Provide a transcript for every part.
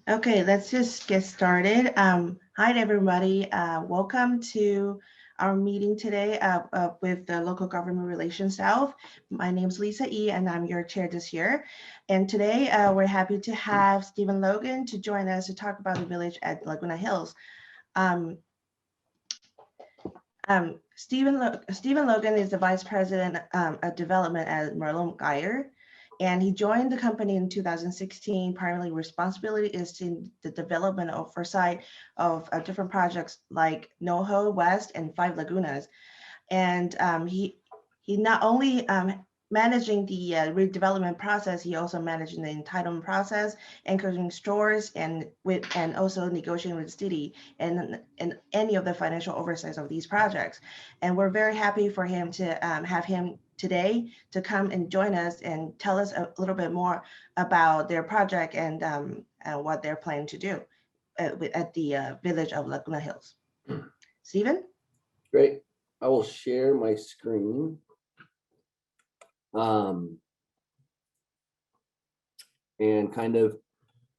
Okay, let's just get started. Hi, everybody. Welcome to our meeting today with the Local Government Relations South. My name is Lisa E, and I'm your chair this year. And today we're happy to have Stephen Logan to join us to talk about the village at Laguna Hills. Um, Stephen Logan is the Vice President of Development at Merlin Geyer, and he joined the company in 2016. Primarily responsibility is in the development of oversight of different projects like NoHo West and Five Lagunas. And he not only managing the redevelopment process, he also managing the entitlement process, anchoring stores, and also negotiating with the city and any of the financial oversights of these projects. And we're very happy for him to have him today to come and join us and tell us a little bit more about their project and what they're planning to do at the village of Laguna Hills. Stephen? Great. I will share my screen. And kind of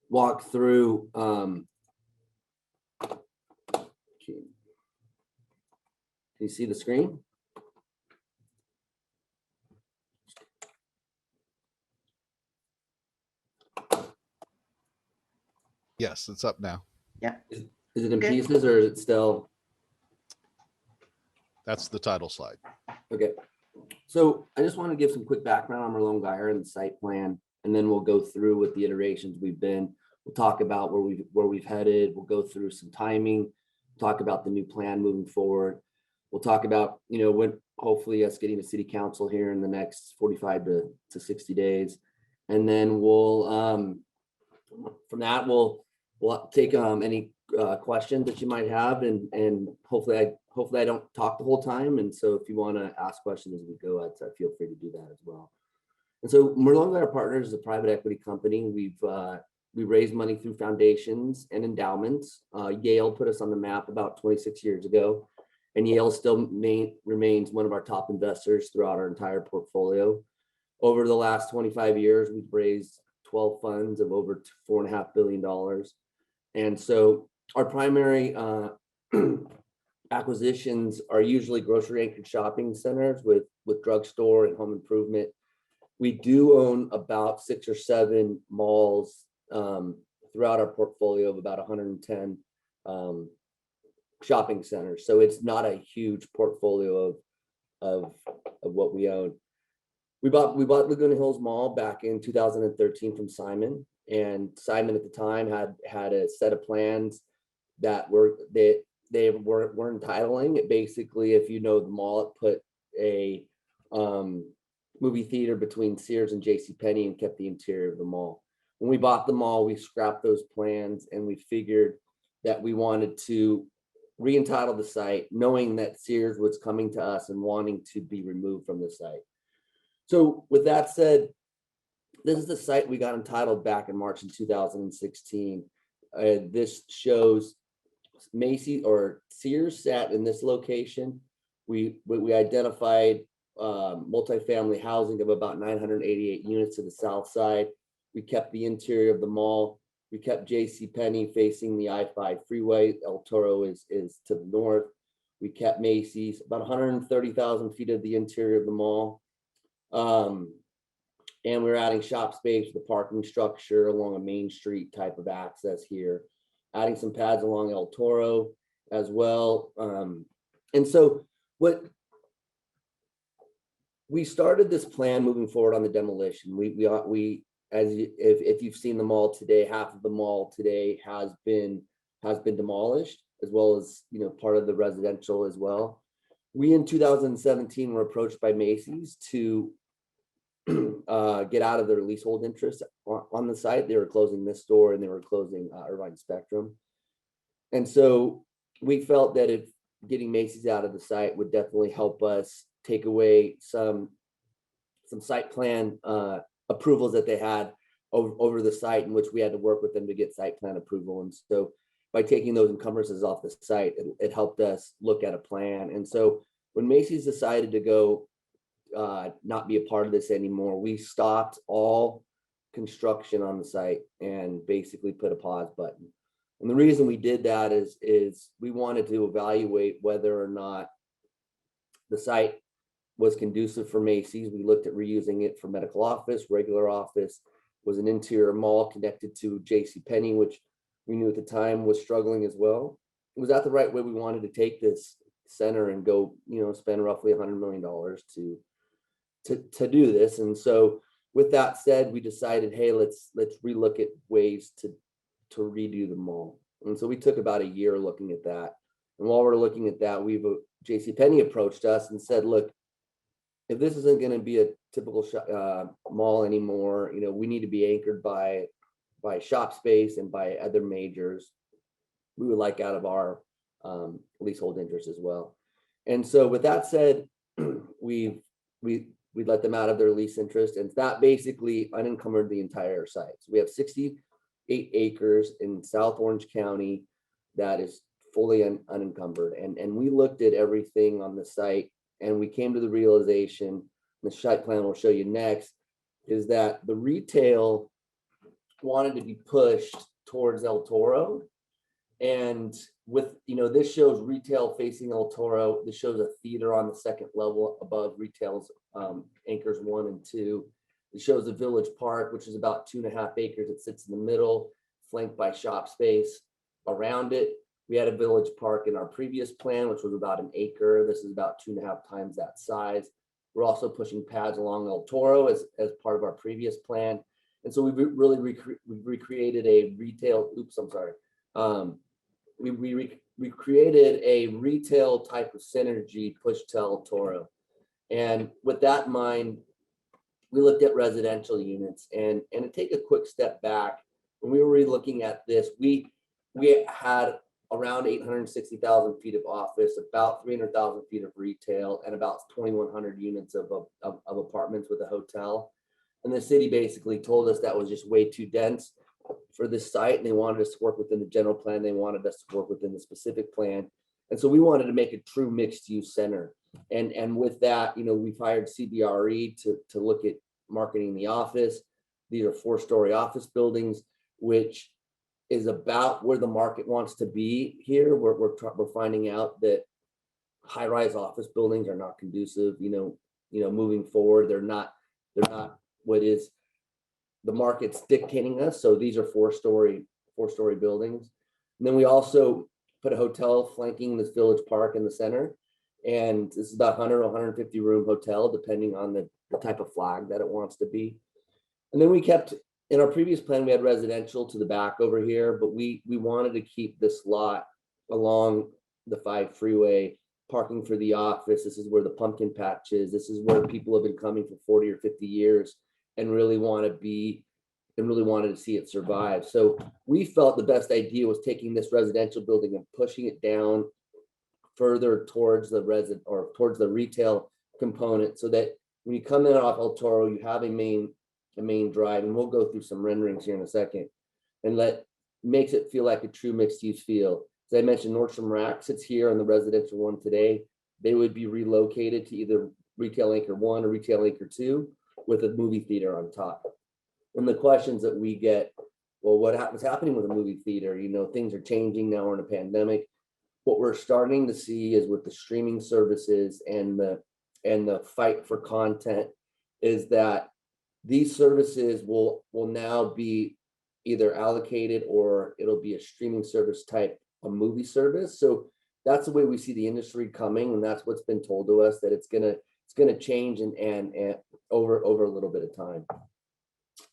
walk through. Can you see the screen? Yes, it's up now. Yeah. Is it in pieces or is it still? That's the title slide. Okay. So I just want to give some quick background on Merlin Geyer and the site plan, and then we'll go through with the iterations we've been. We'll talk about where we've headed. We'll go through some timing, talk about the new plan moving forward. We'll talk about, when hopefully us getting to city council here in the next 45 to 60 days. And then we'll, from that, we'll take any questions that you might have, and hopefully I don't talk the whole time. And so if you want to ask questions as we go, I'd feel free to do that as well. And so Merlin Geyer Partners is a private equity company. We raise money through foundations and endowments. Yale put us on the map about 26 years ago, and Yale still remains one of our top investors throughout our entire portfolio. Over the last 25 years, we've raised 12 funds of over $4.5 billion. And so our primary acquisitions are usually grocery anchored shopping centers with drugstore and home improvement. We do own about 6 or 7 malls throughout our portfolio of about 110 shopping centers. So it's not a huge portfolio of what we own. We bought Laguna Hills Mall back in 2013 from Simon, and Simon at the time had a set of plans that they were entitling. It basically, if you know the mall, it put a movie theater between Sears and JCPenney and kept the interior of the mall. When we bought the mall, we scrapped those plans and we figured that we wanted to re-entitle the site, knowing that Sears was coming to us and wanting to be removed from the site. So with that said, this is the site we got entitled back in March in 2016. This shows Macy's or Sears sat in this location. We identified multifamily housing of about 988 units to the south side. We kept the interior of the mall. We kept JCPenney facing the I-5 freeway. El Toro is to the north. We kept Macy's, about 130,000 feet of the interior of the mall. And we're adding shop space with the parking structure along a main street type of access here, adding some pads along El Toro as well. And so we started this plan moving forward on the demolition. If you've seen the mall today, half of the mall today has been demolished, as well as part of the residential as well. We in 2017 were approached by Macy's to get out of their leasehold interest on the site. They were closing this store and they were closing Irvine Spectrum. And so we felt that if getting Macy's out of the site would definitely help us take away some site plan approvals that they had over the site, in which we had to work with them to get site plan approval. And so by taking those encumbrances off the site, it helped us look at a plan. And so when Macy's decided to go not be a part of this anymore, we stopped all construction on the site and basically put a pause button. And the reason we did that is we wanted to evaluate whether or not the site was conducive for Macy's. We looked at reusing it for medical office, regular office, was an interior mall connected to JCPenney, which we knew at the time was struggling as well. Was that the right way we wanted to take this center and go, spend roughly $100 million to do this? And so with that said, we decided, hey, let's relook at ways to redo the mall. And so we took about a year looking at that. And while we're looking at that, JCPenney approached us and said, look, if this isn't going to be a typical mall anymore, we need to be anchored by shop space and by other majors. We would like out of our leasehold interest as well. And so with that said, we let them out of their lease interest, and that basically unencumbered the entire site. So we have 68 acres in South Orange County that is fully unencumbered. And we looked at everything on the site, and we came to the realization, the site plan we'll show you next, is that the retail wanted to be pushed towards El Toro. And with, this shows retail facing El Toro. This shows a theater on the second level above retail's anchors 1 and 2. It shows the village park, which is about 2.5 acres. It sits in the middle, flanked by shop space around it. We had a village park in our previous plan, which was about 1 acre. This is about 2.5 times that size. We're also pushing pads along El Toro as part of our previous plan. And so we really recreated a retail, we created a retail type of synergy push to El Toro. And with that in mind, we looked at residential units, and to take a quick step back, when we were looking at this, we had around 860,000 feet of office, about 300,000 feet of retail, and about 2,100 units of apartments with a hotel. And the city basically told us that was just way too dense for this site, and they wanted us to work within the general plan. They wanted us to work within the specific plan. And so we wanted to make a true mixed use center. And with that, we've hired CBRE to look at marketing the office. These are 4-story office buildings, which is about where the market wants to be here. We're finding out that high-rise office buildings are not conducive, moving forward. They're not what is the market's dictating us. So these are 4-story buildings. And then we also put a hotel flanking this village park in the center. And this is about 100 or 150 room hotel, depending on the type of flag that it wants to be. And then we kept, in our previous plan, we had residential to the back over here, but we wanted to keep this lot along the 5 freeway, parking for the office. This is where the pumpkin patch is. This is where people have been coming for 40 or 50 years and really wanted to see it survive. So we felt the best idea was taking this residential building and pushing it down further towards the retail component, so that when you come in off El Toro, you have a main drive, and we'll go through some renderings here in a second, and makes it feel like a true mixed use feel. As I mentioned, Nordstrom Rack sits here on the residential one today. They would be relocated to either retail anchor 1 or retail anchor 2 with a movie theater on top. And the questions that we get, well, what's happening with a movie theater? Things are changing now. We're in a pandemic. What we're starting to see is with the streaming services and the fight for content is that these services will now be either allocated or it'll be a streaming service type, a movie service. So that's the way we see the industry coming, and that's what's been told to us, that it's gonna change and over a little bit of time.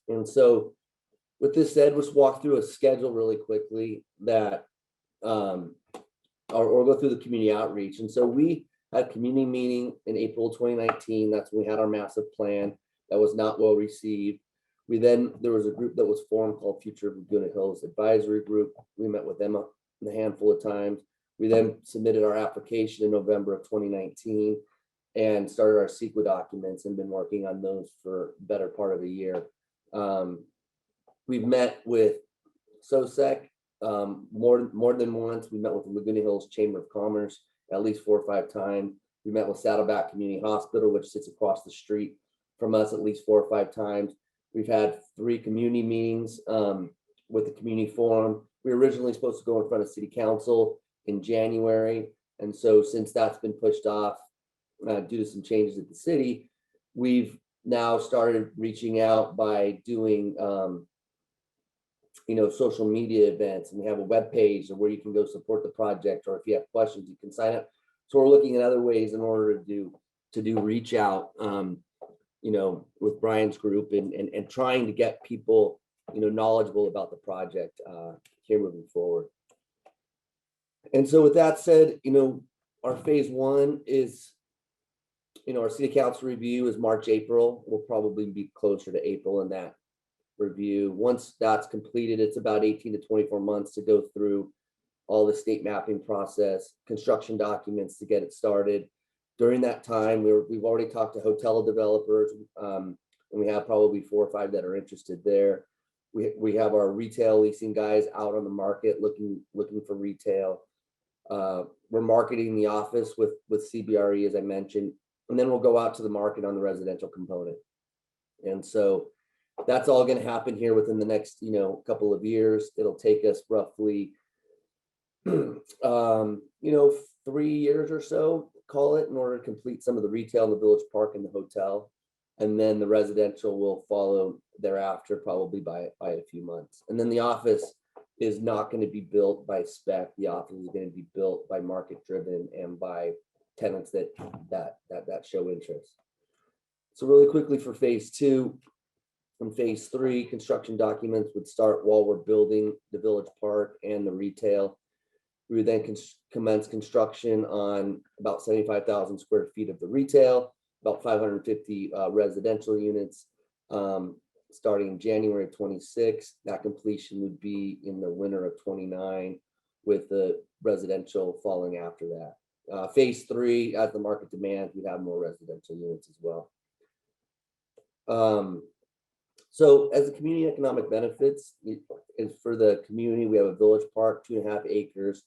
And so with this said, let's walk through a schedule really quickly that or go through the community outreach. And so we had a community meeting in April 2019. That's when we had our massive plan that was not well received. There was a group that was formed called Future of Laguna Hills Advisory Group. We met with them a handful of times. We then submitted our application in November of 2019 and started our CEQA documents and been working on those for the better part of a year. We've met with SOSEC more than once. We met with the Laguna Hills Chamber of Commerce at least 4 or 5 times. We met with Saddleback Community Hospital, which sits across the street from us, at least 4 or 5 times. We've had 3 community meetings with the community forum. We were originally supposed to go in front of city council in January. And so since that's been pushed off due to some changes at the city, we've now started reaching out by doing social media events, and we have a web page where you can go support the project, or if you have questions, you can sign up. So we're looking at other ways in order to do reach out, with Brian's group and trying to get people, knowledgeable about the project here moving forward. And so with that said, our phase 1 is, our city council review is March, April. We'll probably be closer to April in that review. Once that's completed, it's about 18 to 24 months to go through all the state mapping process, construction documents to get it started. During that time, we've already talked to hotel developers, and we have probably 4 or 5 that are interested there. We have our retail leasing guys out on the market looking for retail. We're marketing the office with CBRE, as I mentioned, and then we'll go out to the market on the residential component. And so that's all going to happen here within the next, couple of years. It'll take us roughly, 3 years or so, call it, in order to complete some of the retail in the Village Park and the hotel. And then the residential will follow thereafter, probably by a few months. And then the office is not going to be built by spec. The office is going to be built by market driven and by tenants that show interest. So really quickly for phase 2 and phase 3, construction documents would start while we're building the Village Park and the retail. We would then commence construction on about 75,000 square feet of the retail, about 550 residential units, starting in January of 26. That completion would be in the winter of 29, with the residential following after that. Phase 3, as the market demands, we'd have more residential units as well. So as the community economic benefits is for the community, we have a Village Park, 2.5 acres.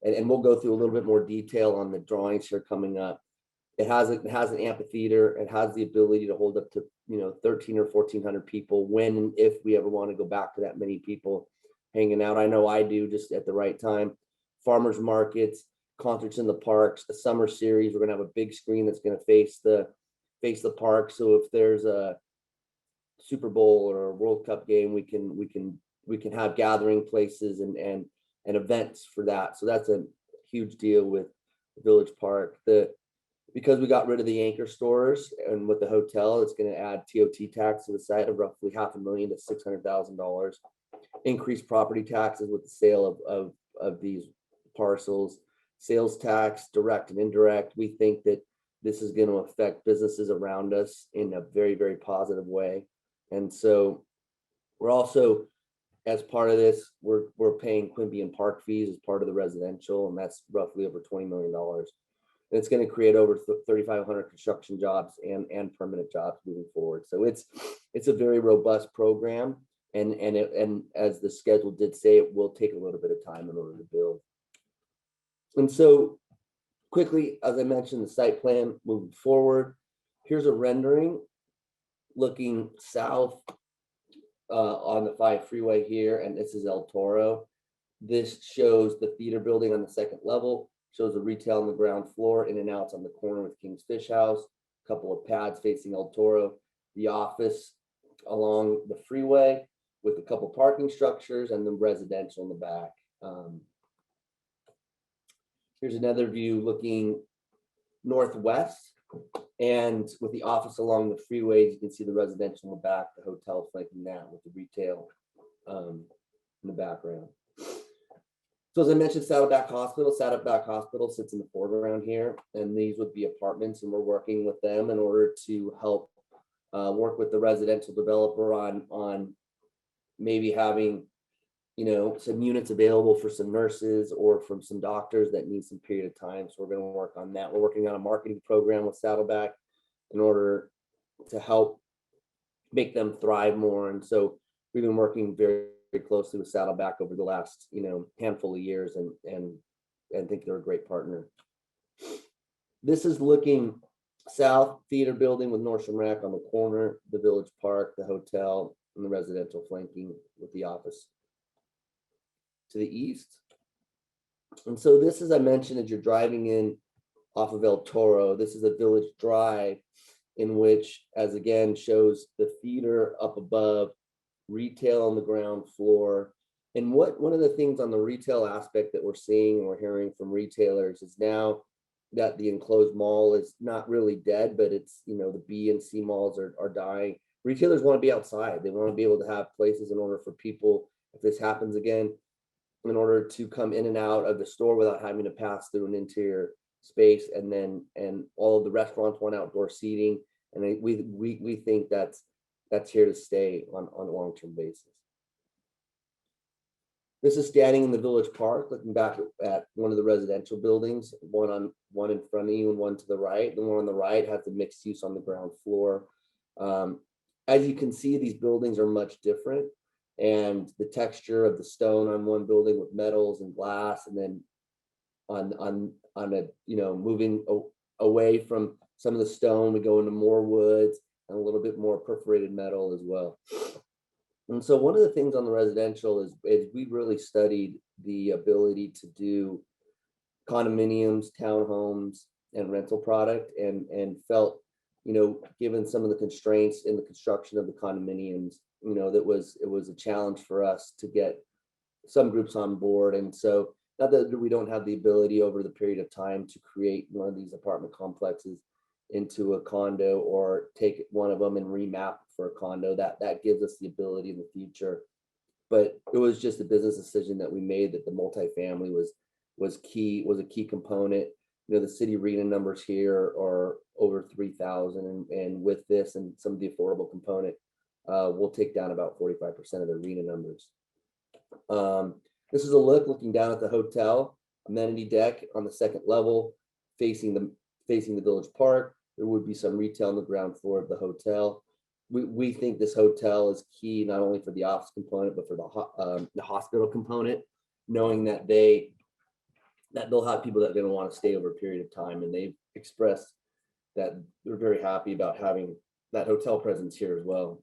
And we'll go through a little bit more detail on the drawings here coming up. It has an amphitheater. It has the ability to hold up to 1,300 or 1,400 people when and if we ever want to go back to that many people hanging out. I know I do, just at the right time. Farmers markets, concerts in the parks, a summer series. We're gonna have a big screen that's gonna face the park. So if there's a Super Bowl or a World Cup game, we can have gathering places and events for that. So that's a huge deal with Village Park. Because we got rid of the anchor stores and with the hotel, it's going to add TOT tax to the site of roughly $500,000 to $600,000. Increased property taxes with the sale of these parcels. Sales tax, direct and indirect. We think that this is going to affect businesses around us in a very, very positive way. And so we're also, as part of this, we're paying Quimby and Park fees as part of the residential, and that's roughly over $20 million. And it's going to create over 3,500 construction jobs and permanent jobs moving forward. So it's a very robust program, and as the schedule did say, it will take a little bit of time in order to build. And so quickly, as I mentioned, the site plan moving forward. Here's a rendering looking south on the 5 freeway here, and this is El Toro. This shows the theater building on the 2nd level, shows the retail on the ground floor, in and outs on the corner with King's Fish House, a couple of pads facing El Toro, the office along the freeway with a couple parking structures, and the residential in the back. Here's another view looking northwest, and with the office along the freeways, you can see the residential in the back, the hotel flanking that with the retail in the background. So as I mentioned, Saddleback Hospital sits in the foreground here, and these would be apartments, and we're working with them in order to help work with the residential developer on maybe having some units available for some nurses or from some doctors that need some period of time. So we're going to work on that. We're working on a marketing program with Saddleback in order to help make them thrive more. And so we've been working very, very closely with Saddleback over the last handful of years, and think they're a great partner. This is looking South theater building with Nordstrom Rack on the corner, the Village Park, the hotel, and the residential flanking with the office to the east. And so this, as I mentioned, as you're driving in off of El Toro, this is a Village Drive in which, as again, shows the theater up above, retail on the ground floor. And one of the things on the retail aspect that we're seeing and we're hearing from retailers is now that the enclosed mall is not really dead, but it's, the B and C malls are dying. Retailers want to be outside. They want to be able to have places in order for people, if this happens again, in order to come in and out of the store without having to pass through an interior space. And all of the restaurants want outdoor seating. And we think that's here to stay on a long-term basis. This is standing in the Village Park, looking back at one of the residential buildings, one in front of you and one to the right. The one on the right has the mixed use on the ground floor. As you can see, these buildings are much different, and the texture of the stone on one building with metals and glass, and then on a moving away from some of the stone, we go into more woods and a little bit more perforated metal as well. And so one of the things on the residential is we really studied the ability to do condominiums, townhomes, and rental product, and felt, given some of the constraints in the construction of the condominiums, it was a challenge for us to get some groups on board. And so not that we don't have the ability over the period of time to create one of these apartment complexes into a condo, or take one of them and remap for a condo, that gives us the ability in the future. But it was just a business decision that we made, that the multifamily was a key component. The city RENA numbers here are over 3,000, and with this and some of the affordable component, we'll take down about 45% of the RENA numbers. This is a looking down at the hotel amenity deck on the second level, facing the Village Park. There would be some retail on the ground floor of the hotel. We think this hotel is key, not only for the office component, but for the hospital component, knowing that they'll have people that are going to want to stay over a period of time. And they've expressed that they're very happy about having that hotel presence here as well.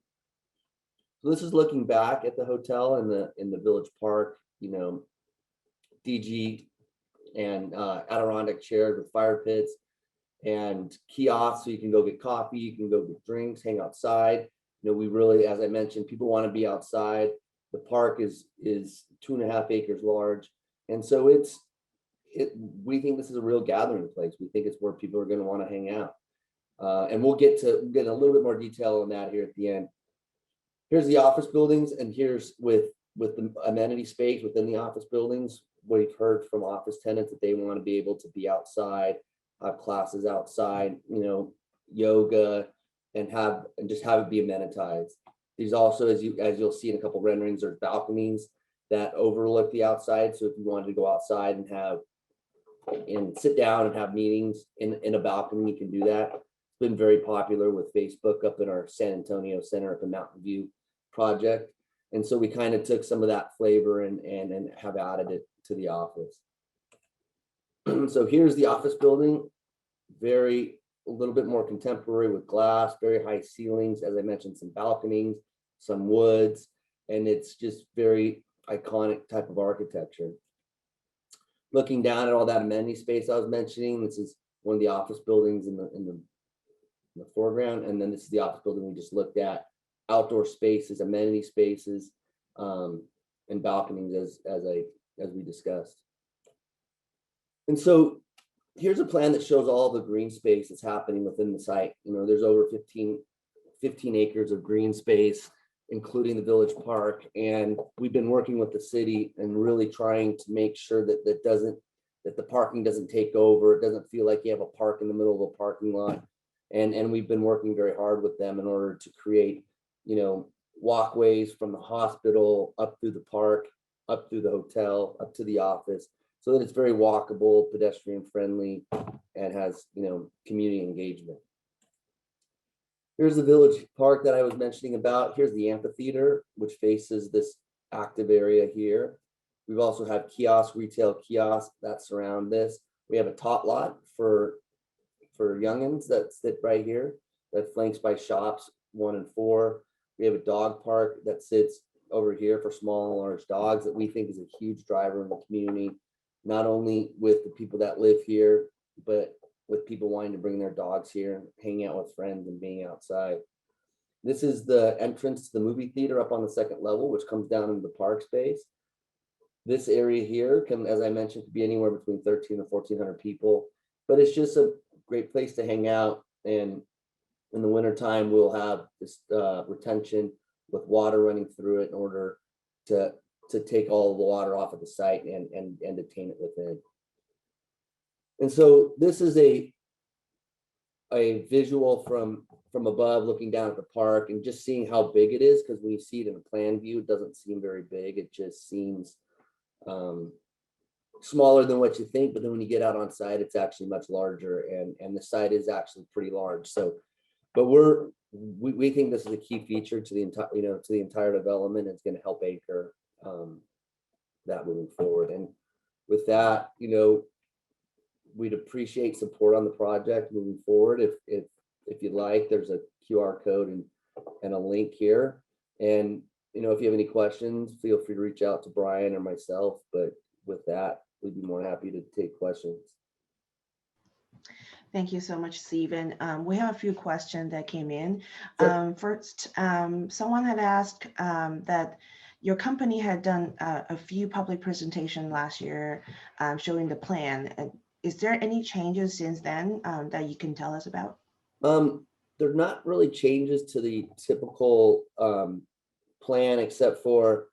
So this is looking back at the hotel in the Village Park, DG and Adirondack chairs with fire pits and kiosks, so you can go get coffee, you can go get drinks, hang outside. We really, as I mentioned, people want to be outside. The park is 2.5 acres large, and so we think this is a real gathering place. We think it's where people are going to want to hang out, and we'll get a little bit more detail on that here at the end. Here's the office buildings, and here's with the amenity space within the office buildings. We've heard from office tenants that they want to be able to be outside, have classes outside, yoga, and just have it be amenitized. These also, as you'll see in a couple renderings, there's balconies that overlook the outside. So if you wanted to go outside and sit down and have meetings in a balcony, you can do that. It's been very popular with Facebook up in our San Antonio Center at the Mountain View project. And so we kind of took some of that flavor and have added it to the office. So here's the office building, a little bit more contemporary with glass, very high ceilings, as I mentioned, some balconies, some woods, and it's just very iconic type of architecture. Looking down at all that amenity space I was mentioning, this is one of the office buildings in the foreground, and then this is the office building we just looked at. Outdoor spaces, amenity spaces, and balconies as we discussed. And so here's a plan that shows all the green space that's happening within the site. There's over 15 acres of green space, including the Village Park. And we've been working with the city and really trying to make sure that the parking doesn't take over. It doesn't feel like you have a park in the middle of a parking lot. And we've been working very hard with them in order to create, walkways from the hospital up through the park, up through the hotel, up to the office, so that it's very walkable, pedestrian friendly, and has, community engagement. Here's the Village Park that I was mentioning about. Here's the amphitheater, which faces this active area here. We've also had retail kiosks that surround this. We have a tot lot for for youngins that sit right here, that flanks by shops 1 and 4. We have a dog park that sits over here for small and large dogs that we think is a huge driver in the community, not only with the people that live here, but with people wanting to bring their dogs here and hang out with friends and being outside. This is the entrance to the movie theater up on the 2nd level, which comes down into the park space. This area here can, as I mentioned, could be anywhere between 13 and 1,400 people, but it's just a great place to hang out. And in the wintertime, we'll have this retention with water running through it in order to take all of the water off of the site and detain it within. And so this is a visual from above, looking down at the park and just seeing how big it is, because when you see it in a plan view, it doesn't seem very big. It just seems smaller than what you think, but then when you get out on site, it's actually much larger, and the site is actually pretty large. So, but we think this is a key feature to the entire, to the entire development. It's going to help anchor that moving forward. And with that, we'd appreciate support on the project moving forward. If you'd like, there's a QR code and a link here. And if you have any questions, feel free to reach out to Brian or myself. But with that, we'd be more than happy to take questions. Thank you so much, Stephen. We have a few questions that came in. Sure. First, someone had asked that your company had done a few public presentations last year showing the plan. Is there any changes since then that you can tell us about? They're not really changes to the typical plan, except for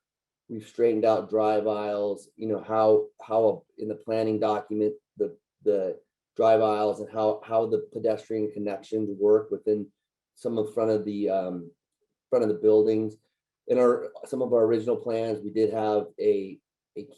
we've straightened out drive aisles, how in the planning document, the drive aisles and how the pedestrian connections work within some of front of the buildings. In some of our original plans, we did have a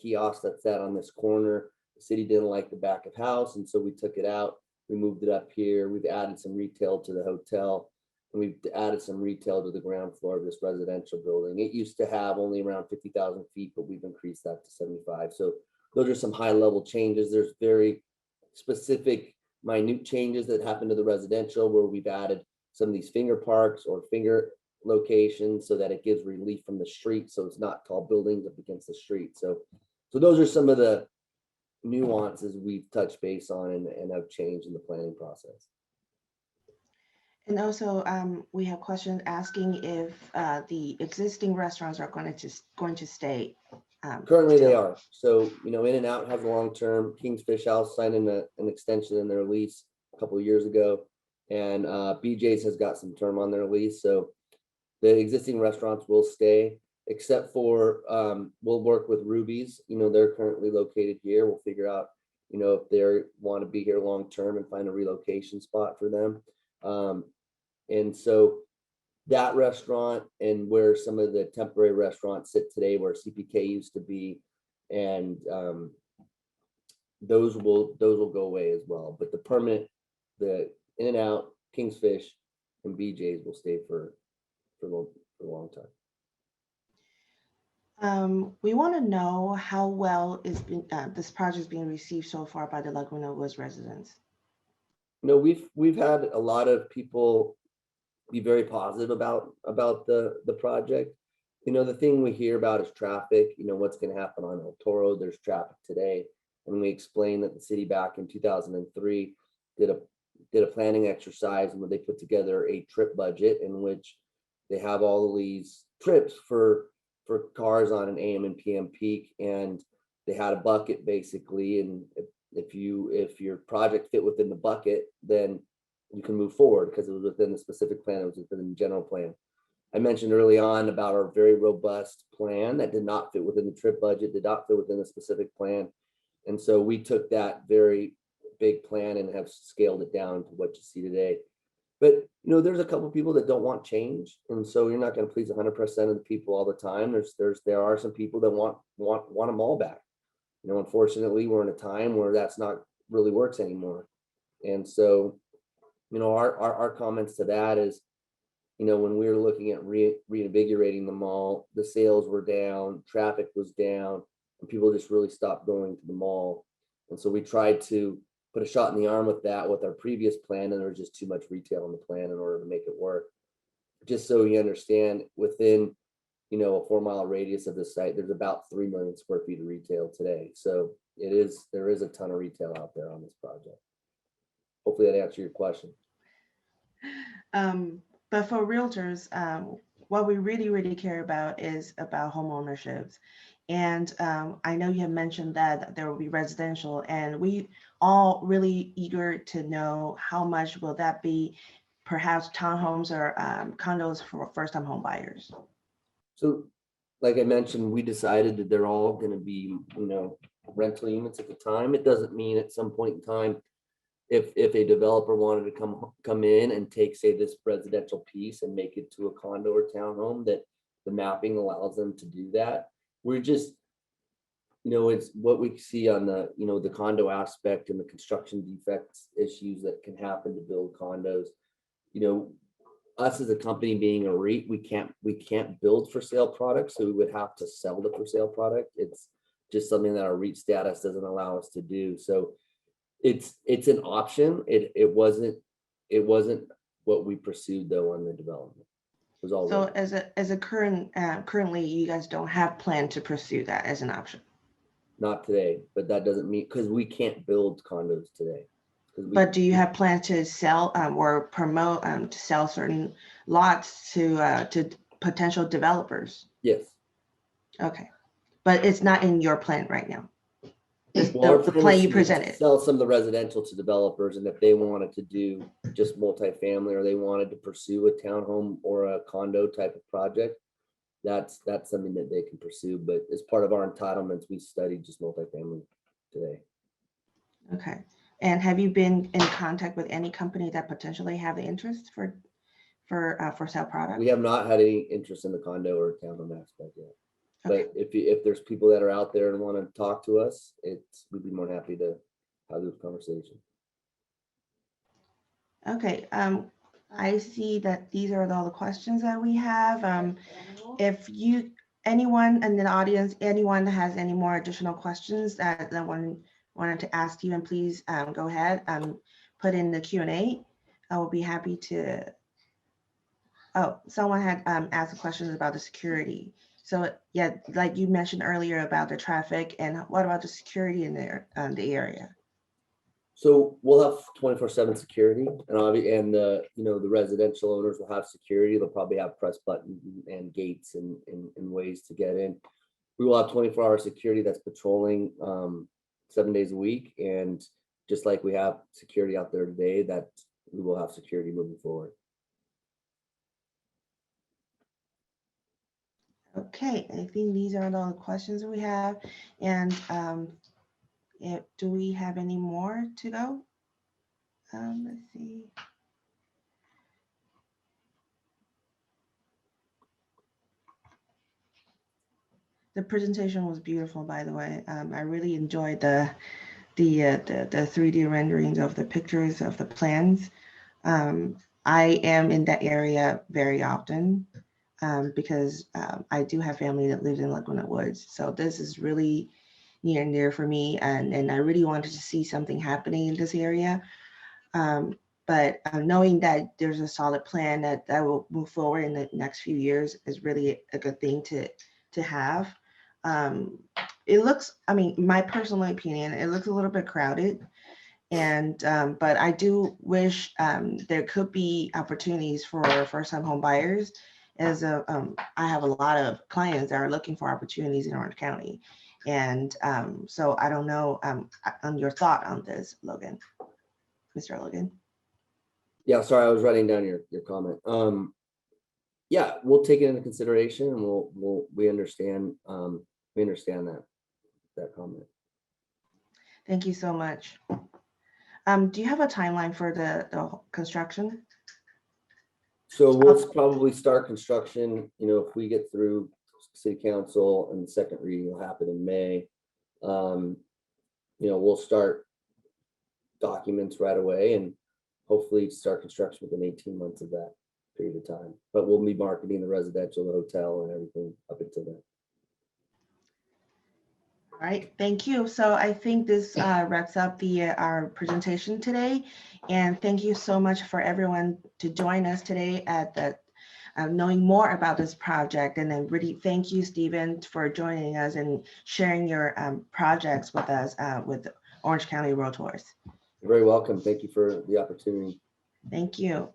kiosk that sat on this corner. The city didn't like the back of house, and so we took it out. We moved it up here. We've added some retail to the hotel, and we've added some retail to the ground floor of this residential building. It used to have only around 50,000 feet, but we've increased that to 75. So those are some high level changes. There's very specific, minute changes that happen to the residential, where we've added some of these finger parks or finger locations so that it gives relief from the street, so it's not tall buildings up against the street. So those are some of the nuances we've touched base on and have changed in the planning process. And also, we have questions asking if the existing restaurants are going to stay. Currently, they are. So, In-N-Out has a long-term. King's Fish House signed an extension in their lease a couple of years ago, and BJ's has got some term on their lease. So the existing restaurants will stay, except for we'll work with Ruby's. They're currently located here. We'll figure out, if they want to be here long-term and find a relocation spot for them. And so that restaurant and where some of the temporary restaurants sit today, where CPK used to be, and those will go away as well. But the permanent, the In-N-Out, King's Fish, and BJ's will stay for a long time. We want to know how well this project is being received so far by the Laguna Woods residents. We've had a lot of people be very positive about the project. The thing we hear about is traffic. What's going to happen on El Toro? There's traffic today, and we explained that the city back in 2003 did a planning exercise where they put together a trip budget in which they have all these trips for cars on an AM and PM peak, and they had a bucket basically, and if your project fit within the bucket, then you can move forward because it was within the specific plan. It was within the general plan. I mentioned early on about our very robust plan that did not fit within the trip budget, did not fit within the specific plan. And so we took that very big plan and have scaled it down to what you see today. But there's a couple of people that don't want change, and so you're not going to please 100% of the people all the time. There are some people that want them all back. Unfortunately, we're in a time where that's not really works anymore. And so, our comments to that is, when we were looking at reinvigorating the mall, the sales were down, traffic was down, and people just really stopped going to the mall. And so we tried to put a shot in the arm with that with our previous plan, and there was just too much retail in the plan in order to make it work. Just so you understand, within, you know, a 4-mile radius of the site, there's about 3 million square feet of retail today. So there is a ton of retail out there on this project. Hopefully that answered your question. But for realtors, what we really, really care about is about home ownerships. And I know you have mentioned that there will be residential, and we all really eager to know how much will that be, perhaps townhomes or condos for first-time home buyers. So like I mentioned, we decided that they're all going to be, you know, rental units at the time. It doesn't mean at some point in time, if a developer wanted to come in and take, say, this residential piece and make it to a condo or townhome, that the mapping allows them to do that. We're just, you know, it's what we see on the, you know, the condo aspect and the construction defects issues that can happen to build condos. You know, us as a company being a REIT, we can't build for sale products, so we would have to sell the for sale product. It's just something that our REIT status doesn't allow us to do. So it's an option. It wasn't what we pursued though on the development. It was all So right. as a currently, you guys don't have plan to pursue that as an option. Not today, but that doesn't mean, because we can't build condos today. But do you have plans to sell or promote to sell certain lots to potential developers? Yes. Okay, but it's not in your plan right now. Well, The plan you presented. Sell some of the residential to developers, and if they wanted to do just multifamily, or they wanted to pursue a townhome or a condo type of project, that's something that they can pursue. But as part of our entitlements, we studied just multifamily today. Okay, and have you been in contact with any company that potentially have the interest for sale product? We have not had any interest in the condo or townhome aspect yet. Okay. But if there's people that are out there and want to talk to us, we'd be more than happy to have this conversation. Okay, I see that these are all the questions that we have. If anyone in the audience, anyone has any more additional questions that wanted to ask Stephen, please go ahead and put in the Q&A. I will be happy to. Oh, someone had asked questions about the security. So yeah, like you mentioned earlier about the traffic, and what about the security in there, the area? So we'll have 24/7 security, and the, you know, the residential owners will have security. They'll probably have press buttons and gates and ways to get in. We will have 24-hour security that's patrolling 7 days a week, and just like we have security out there today, that we will have security moving forward. Okay, I think these are all the questions we have. And do we have any more to go? Let's see. The presentation was beautiful, by the way. I really enjoyed the 3D renderings of the pictures of the plans. I am in that area very often because I do have family that lives in Laguna Woods. So this is really near and dear for me. And I really wanted to see something happening in this area. But knowing that there's a solid plan that will move forward in the next few years is really a good thing to have. It looks, I mean, my personal opinion, it looks a little bit crowded. And but I do wish there could be opportunities for first-time home buyers. As I have a lot of clients that are looking for opportunities in Orange County, and so I don't know on your thought on this, Logan, Mr. Logan. Yeah, sorry, I was writing down your comment. Yeah, we'll take it into consideration, and we understand that comment. Thank you so much. Do you have a timeline for the construction? So we'll probably start construction, you know, if we get through city council, and the second reading will happen in May. You know, we'll start documents right away and hopefully start construction within 18 months of that period of time. But we'll be marketing the residential, the hotel, and everything up until then. All All right, thank you. So I think this wraps up our presentation today. And thank you so much for everyone to join us today at the knowing more about this project. And then really thank you, Stephen, for joining us and sharing your projects with us with Orange County Road Tours. You're very welcome. Thank you for the opportunity. Thank you.